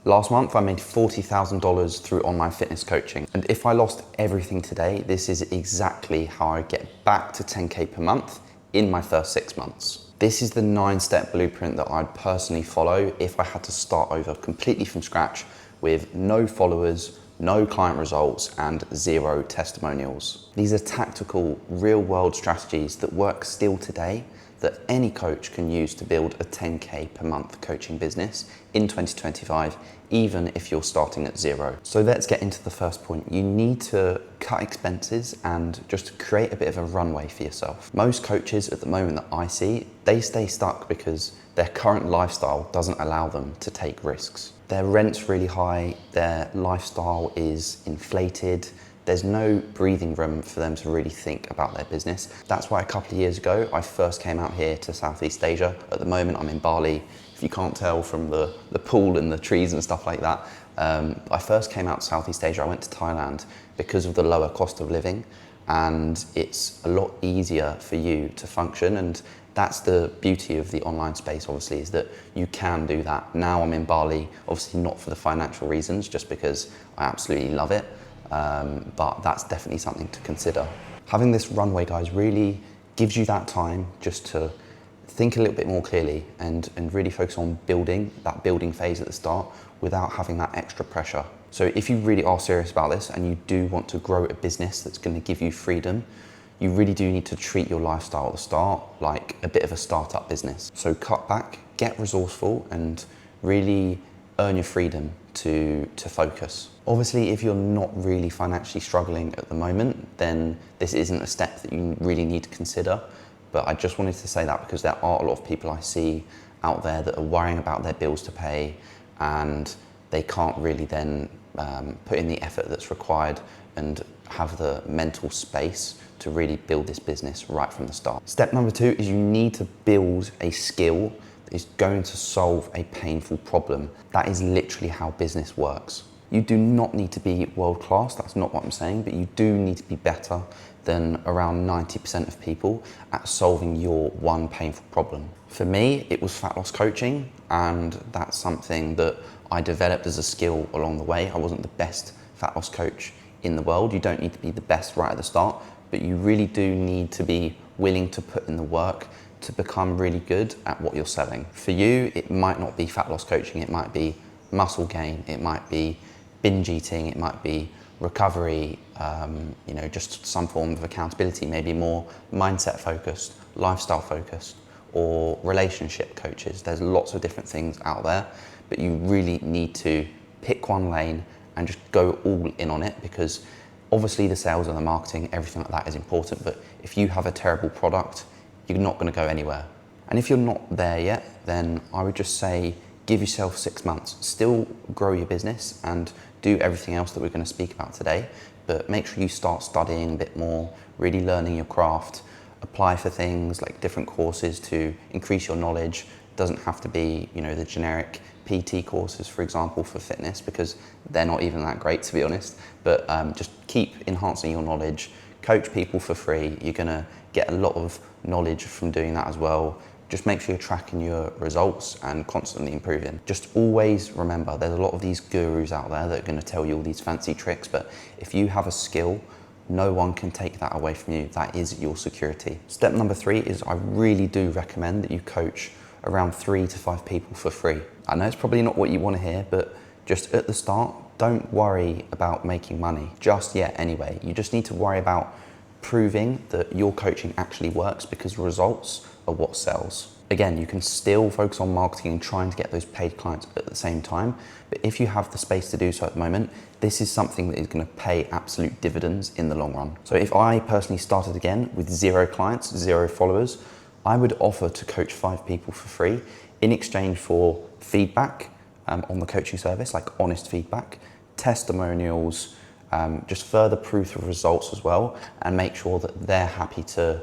Last month, I made $40,000 through online fitness coaching. And if I lost everything today, this is exactly how I get back to 10K per month in my first 6 months. This is the 9-step blueprint that I'd personally follow if I had to start over completely from scratch with no followers, no client results, and 0 testimonials. These are tactical, real-world strategies that work still today that any coach can use to build a 10K per month coaching business in 2025, even if you're starting at 0. So let's get into the first point. You need to cut expenses and just create a bit of a runway for yourself. Most coaches at the moment that I see, they stay stuck because their current lifestyle doesn't allow them to take risks. Their rent's really high, their lifestyle is inflated, there's no breathing room for them to really think about their business. That's why a couple of years ago, I first came out here to Southeast Asia. At the moment, I'm in Bali. If you can't tell from the pool and the trees and stuff like that, I first came out to Southeast Asia. I went to Thailand because of the lower cost of living, and it's a lot easier for you to function. And that's the beauty of the online space, obviously, is that you can do that. Now I'm in Bali, obviously not for the financial reasons, just because I absolutely love it. But that's definitely something to consider. Having this runway, guys, really gives you that time just to think a little bit more clearly and really focus on building that building phase at the start without having that extra pressure. So if you really are serious about this and you do want to grow a business that's going to give you freedom, you really do need to treat your lifestyle at the start like a bit of a startup business. So cut back, get resourceful, and really earn your freedom to focus. Obviously, if you're not really financially struggling at the moment, then this isn't a step that you really need to consider. But I just wanted to say that because there are a lot of people I see out there that are worrying about their bills to pay, and they can't really then put in the effort that's required and have the mental space to really build this business right from the start. Step number 2 is you need to build a skill that is going to solve a painful problem. That is literally how business works. You do not need to be world class, that's not what I'm saying, but you do need to be better than around 90% of people at solving your one painful problem. For me, it was fat loss coaching, and that's something that I developed as a skill along the way. I wasn't the best fat loss coach in the world. You don't need to be the best right at the start, but you really do need to be willing to put in the work to become really good at what you're selling. For you, it might not be fat loss coaching, it might be muscle gain, it might be binge eating, it might be recovery, just some form of accountability, maybe more mindset focused, lifestyle focused, or relationship coaches. There's lots of different things out there, but you really need to pick one lane and just go all in on it, because obviously the sales and the marketing, everything like that is important, but if you have a terrible product, you're not going to go anywhere. And if you're not there yet, then I would just say give yourself 6 months. Still grow your business and do everything else that we're going to speak about today, but make sure you start studying a bit more, really learning your craft, apply for things like different courses to increase your knowledge. It doesn't have to be, the generic PT courses, for example, for fitness, because they're not even that great, to be honest. But just keep enhancing your knowledge, coach people for free. You're going to get a lot of knowledge from doing that as well. Just make sure you're tracking your results and constantly improving. Just always remember, there's a lot of these gurus out there that are going to tell you all these fancy tricks, but if you have a skill, no one can take that away from you. That is your security. Step number 3 is I really do recommend that you coach around 3 to 5 people for free. I know it's probably not what you want to hear, but just at the start, don't worry about making money just yet anyway. You just need to worry about proving that your coaching actually works, because results are what sells. Again, you can still focus on marketing and trying to get those paid clients at the same time, but if you have the space to do so at the moment, this is something that is going to pay absolute dividends in the long run. So if I personally started again with 0 clients, 0 followers, I would offer to coach 5 people for free in exchange for feedback on the coaching service, like honest feedback, testimonials, just further proof of results as well, and make sure that they're happy to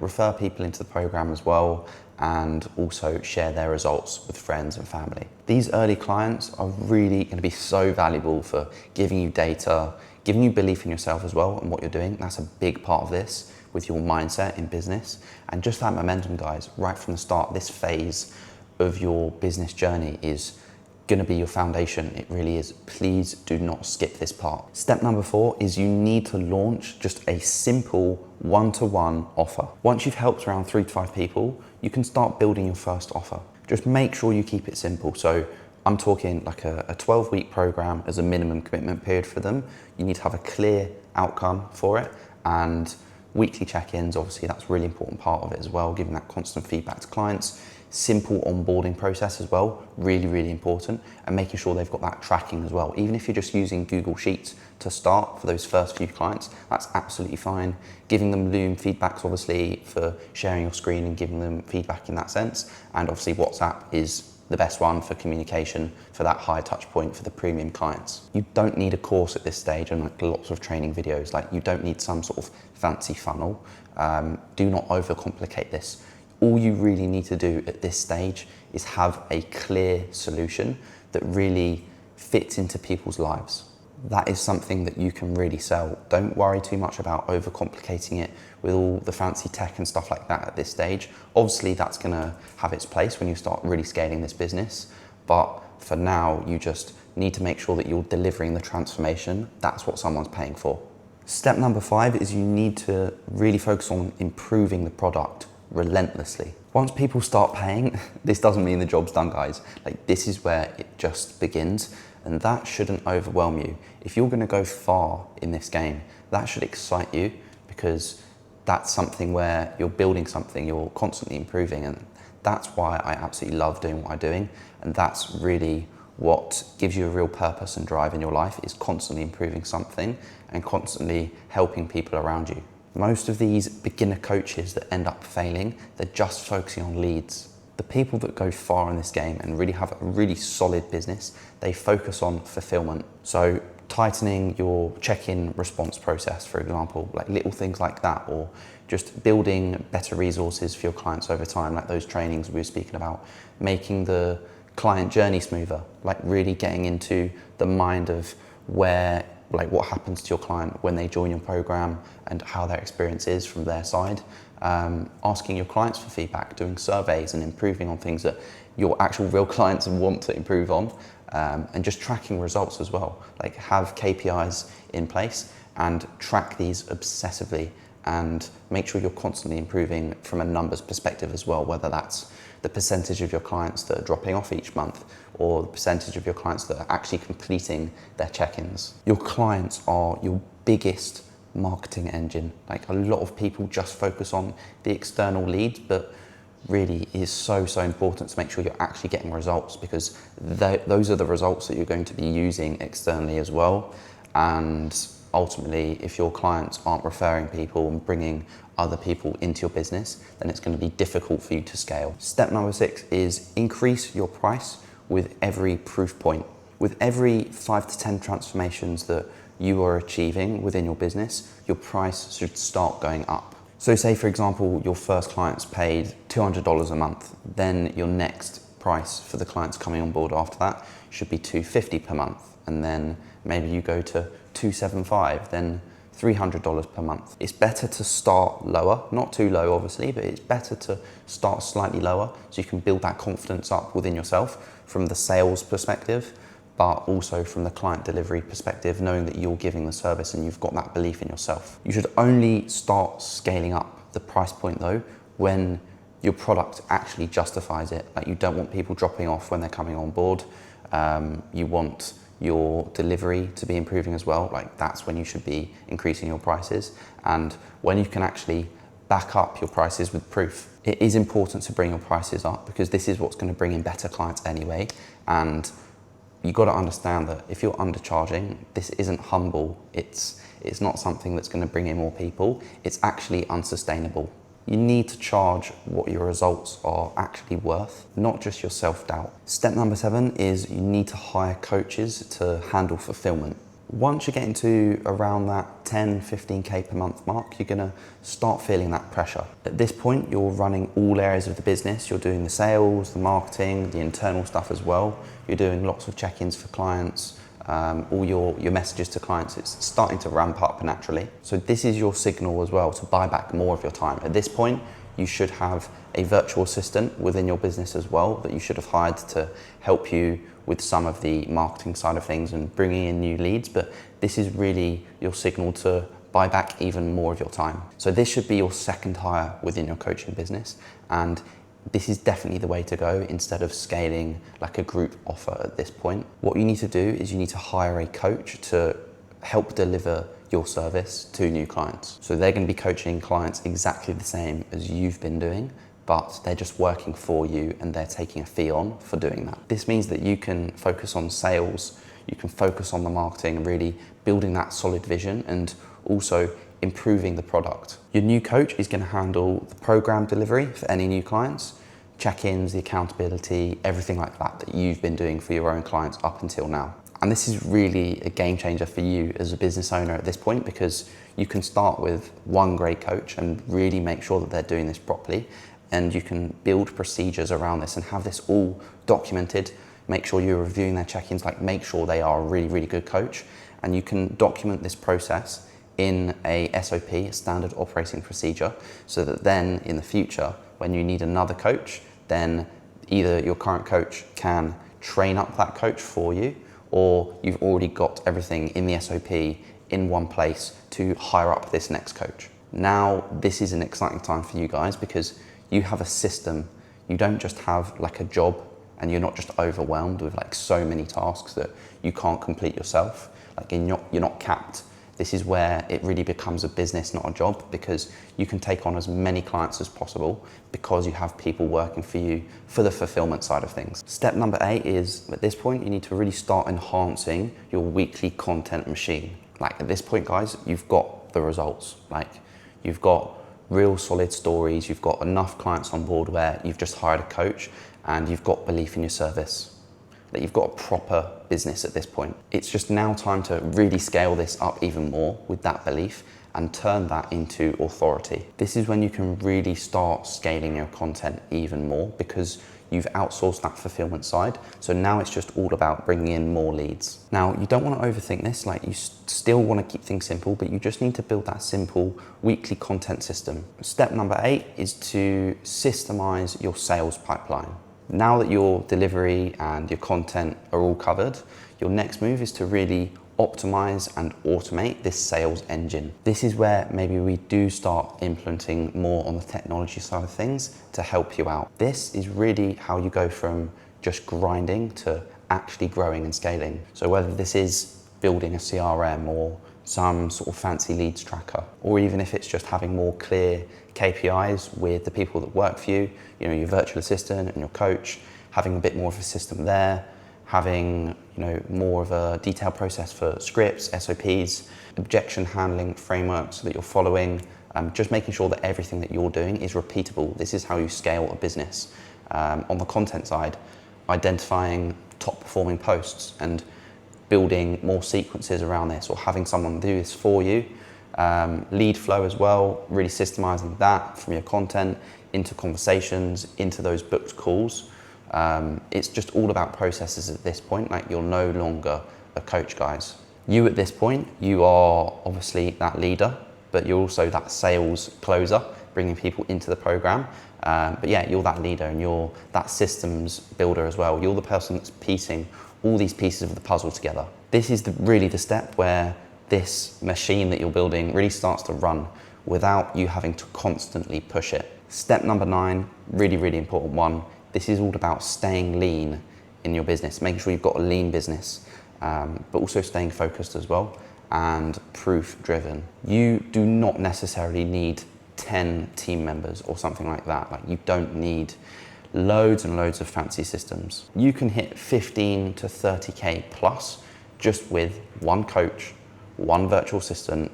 refer people into the program as well, and also share their results with friends and family. These early clients are really going to be so valuable for giving you data, giving you belief in yourself as well and what you're doing. That's a big part of this with your mindset in business, and just that momentum, guys, right from the start. This phase of your business journey is going to be your foundation. It really is. Please do not skip this part. Step number 4 is you need to launch just a simple one-to-one offer. Once you've helped around 3 to 5 people, you can start building your first offer. Just make sure you keep it simple. So I'm talking like a 12-week program as a minimum commitment period for them. You need to have a clear outcome for it, and weekly check-ins, obviously that's a really important part of it as well, giving that constant feedback to clients. Simple onboarding process as well, really, really important, and making sure they've got that tracking as well. Even if you're just using Google Sheets to start for those first few clients, that's absolutely fine. Giving them Loom feedbacks, obviously, for sharing your screen and giving them feedback in that sense. And obviously WhatsApp is the best one for communication for that high touch point for the premium clients. You don't need a course at this stage and like lots of training videos. Like, you don't need some sort of fancy funnel. Do not overcomplicate this. All you really need to do at this stage is have a clear solution that really fits into people's lives. That is something that you can really sell. Don't worry too much about overcomplicating it with all the fancy tech and stuff like that at this stage. Obviously, that's gonna have its place when you start really scaling this business. But for now, you just need to make sure that you're delivering the transformation. That's what someone's paying for. Step number 5 is you need to really focus on improving the product relentlessly. Once people start paying, this doesn't mean the job's done, guys. Like, this is where it just begins, and that shouldn't overwhelm you. If you're gonna go far in this game, that should excite you, because that's something where you're building something, you're constantly improving, and that's why I absolutely love doing what I'm doing, and that's really what gives you a real purpose and drive in your life, is constantly improving something and constantly helping people around you. Most of these beginner coaches that end up failing, they're just focusing on leads. The people that go far in this game and really have a really solid business, they focus on fulfillment. So tightening your check-in response process, for example, like little things like that, or just building better resources for your clients over time, like those trainings we were speaking about, making the client journey smoother, like really getting into the mind of where, like what happens to your client when they join your program and how their experience is from their side. Asking your clients for feedback, doing surveys and improving on things that your actual real clients want to improve on, and just tracking results as well. Like, have KPIs in place and track these obsessively, and make sure you're constantly improving from a numbers perspective as well, whether that's the percentage of your clients that are dropping off each month, or the percentage of your clients that are actually completing their check-ins. Your clients are your biggest marketing engine. Like, a lot of people just focus on the external leads, but really is so important to make sure you're actually getting results, because those are the results that you're going to be using externally as well. And ultimately, if your clients aren't referring people and bringing other people into your business, then it's going to be difficult for you to scale. Step number 6 is increase your price with every proof point. With every 5 to 10 transformations that you are achieving within your business, your price should start going up. So say, for example, your first client's paid $200 a month, then your next price for the clients coming on board after that should be $250 per month. And then maybe you go to $275, then $300 per month. It's better to start lower, not too low obviously, but it's better to start slightly lower so you can build that confidence up within yourself from the sales perspective, but also from the client delivery perspective, knowing that you're giving the service and you've got that belief in yourself. You should only start scaling up the price point though when your product actually justifies it. Like, you don't want people dropping off when they're coming on board. You want your delivery to be improving as well. Like, that's when you should be increasing your prices, and when you can actually back up your prices with proof. It is important to bring your prices up, because this is what's going to bring in better clients anyway. And you've got to understand that if you're undercharging, this isn't humble. It's not something that's going to bring in more people. It's actually unsustainable. You need to charge what your results are actually worth, not just your self-doubt. Step number 7 is you need to hire coaches to handle fulfillment. Once you get into around that 10, 15K per month mark, you're gonna start feeling that pressure. At this point, you're running all areas of the business. You're doing the sales, the marketing, the internal stuff as well. You're doing lots of check-ins for clients, all your messages to clients. It's starting to ramp up naturally. So this is your signal as well to buy back more of your time. At this point, you should have a virtual assistant within your business as well that you should have hired to help you with some of the marketing side of things and bringing in new leads. But this is really your signal to buy back even more of your time. So this should be your second hire within your coaching business. And this is definitely the way to go instead of scaling like a group offer at this point. What you need to do is you need to hire a coach to help deliver your service to new clients. So they're going to be coaching clients exactly the same as you've been doing, but they're just working for you and they're taking a fee on for doing that. This means that you can focus on sales, you can focus on the marketing and really building that solid vision and also improving the product. Your new coach is going to handle the program delivery for any new clients, check-ins, the accountability, everything like that that you've been doing for your own clients up until now. And this is really a game changer for you as a business owner at this point, because you can start with one great coach and really make sure that they're doing this properly. And you can build procedures around this and have this all documented. Make sure you're reviewing their check-ins, like make sure they are a really, really good coach. And you can document this process in a SOP, a standard operating procedure, so that then in the future, when you need another coach, then either your current coach can train up that coach for you, or you've already got everything in the SOP in one place to hire up this next coach. Now, this is an exciting time for you guys because you have a system. You don't just have like a job and you're not just overwhelmed with like so many tasks that you can't complete yourself. Like you're not capped. This is where it really becomes a business, not a job, because you can take on as many clients as possible because you have people working for you for the fulfillment side of things. Step number 8 is, at this point, you need to really start enhancing your weekly content machine. Like at this point, guys, you've got the results. Like you've got real solid stories, you've got enough clients on board where you've just hired a coach and you've got belief in your service. That you've got a proper business at this point. It's just now time to really scale this up even more with that belief and turn that into authority. This is when you can really start scaling your content even more because you've outsourced that fulfillment side. So now it's just all about bringing in more leads. Now, you don't want to overthink this, like you still want to keep things simple, but you just need to build that simple weekly content system. Step number 8 is to systemize your sales pipeline. Now that your delivery and your content are all covered, your next move is to really optimize and automate this sales engine. This is where maybe we do start implementing more on the technology side of things to help you out. This is really how you go from just grinding to actually growing and scaling. So whether this is building a CRM or some sort of fancy leads tracker, or even if it's just having more clear KPIs with the people that work for you, you know, your virtual assistant and your coach, having a bit more of a system there, having, you know, more of a detailed process for scripts, SOPs, objection handling frameworks that you're following, just making sure that everything that you're doing is repeatable. This is how you scale a business. On the content side, identifying top performing posts and building more sequences around this, or having someone do this for you. Lead flow as well, really systemizing that from your content into conversations, into those booked calls. It's just all about processes at this point. Like you're no longer a coach, guys. You at this point, you are obviously that leader, but you're also that sales closer, bringing people into the program. But yeah, you're that leader and you're that systems builder as well. You're the person that's piecing all these pieces of the puzzle together. This is really the step where this machine that you're building really starts to run without you having to constantly push it. Step number 9, really, really important one. This is all about staying lean in your business, making sure you've got a lean business, but also staying focused as well and proof driven. You do not necessarily need 10 team members or something like that. Like you don't need loads and loads of fancy systems. You can hit 15 to 30K plus just with one coach, one virtual assistant,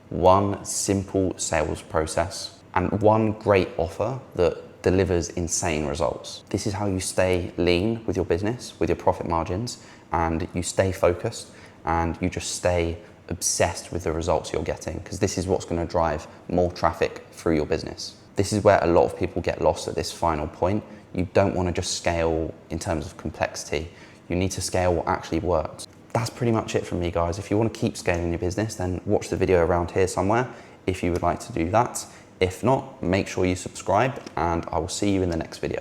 one simple sales process, and one great offer that delivers insane results. This is how you stay lean with your business, with your profit margins, and you stay focused and you just stay obsessed with the results you're getting, because this is what's going to drive more traffic through your business. This is where a lot of people get lost at this final point. You don't want to just scale in terms of complexity. You need to scale what actually works. That's pretty much it from me, guys. If you want to keep scaling your business, then watch the video around here somewhere if you would like to do that. If not, make sure you subscribe and I will see you in the next video.